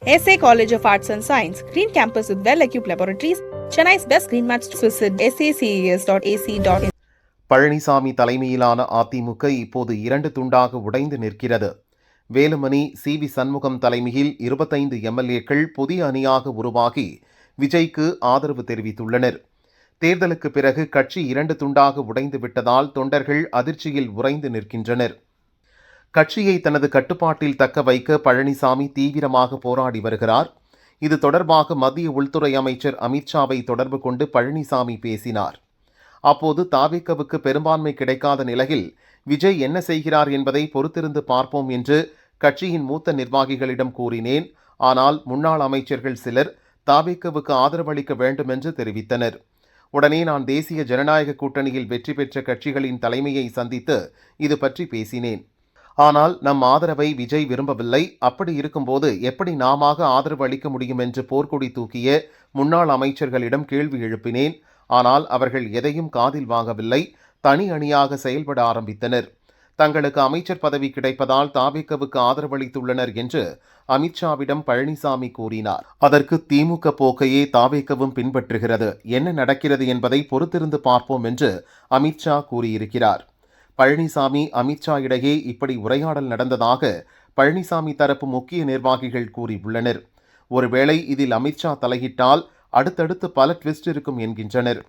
SA College of Arts and Science, Green Campus with well-equipped laboratories, Chennai's best green match. Visit sacas.ac.in. Palaniswami தலைமையிலான அதிமுக இப்போது 2 துண்டாக உடைந்து நிற்கிறது. Velumani, CV. Shanmugam தலைமையில் 25 எம்எல்ஏக்கள் புதிய அணியாக உருவாகி விஜய்க்கு ஆதரவு தெரிவித்துள்ளனர். தேர்தலுக்கு பிறகு கட்சி 2 துண்டாக உடைந்து விட்டதால் தொண்டர்கள் அதிர்ச்சியில் உறைந்து நிற்கின்றனர். கட்சியை தனது கட்டுப்பாட்டில் தக்க வைக்க பழனிசாமி தீவிரமாக போராடி வருகிறார். இது தொடர்பாக மத்திய உள்துறை அமைச்சர் அமித்ஷாவை தொடர்பு கொண்டு பழனிசாமி பேசினார். அப்போது தாவேகாவுக்கு பெரும்பான்மை கிடைக்காத நிலையில் விஜய் என்ன செய்கிறார் என்பதை பொறுத்திருந்து பார்ப்போம் என்று கட்சியின் மூத்த நிர்வாகிகளிடம் கூறினேன். ஆனால் முன்னாள் அமைச்சர்கள் சிலர் தாவேகாவுக்கு ஆதரவளிக்க வேண்டும் என்று தெரிவித்தனர். உடனே நான் தேசிய ஜனநாயக கூட்டணியில் வெற்றி பெற்ற கட்சிகளின் தலைமையை சந்தித்து இது பற்றி பேசினேன். ஆனால் நம் ஆதரவை விஜய் விரும்பவில்லை. அப்படி இருக்கும்போது எப்படி நாம ஆதரவு அளிக்க முடியும் என்று போர்க்கொடி தூக்கிய முன்னாள் அமைச்சர்களிடம் கேள்வி எழுப்பினேன். ஆனால் அவர்கள் எதையும் காதில் வாங்கவில்லை. தனி அணியாக செயல்பட ஆரம்பித்தனர். தங்களுக்கு அமைச்சர் பதவி கிடைப்பதால் தாவேகாவுக்கு ஆதரவளித்துள்ளனர் என்று அமித்ஷாவிடம் பழனிசாமி கூறினார். அதற்கு திமுக போக்கையே தாவேகாவும் பின்பற்றுகிறது. என்ன நடக்கிறது என்பதை பொறுத்திருந்து பார்ப்போம் என்று அமித்ஷா கூறியிருக்கிறார். பழனிசாமி, அமித்ஷா இடையே இப்படி உரையாடல் நடந்ததாக பழனிசாமி தரப்பு முக்கிய நிர்வாகிகள் கூறியுள்ளனர். ஒருவேளை இதில் அமித்ஷா தலையிட்டால் அடுத்தடுத்து பல ட்விஸ்ட் இருக்கும் என்கின்றனர்.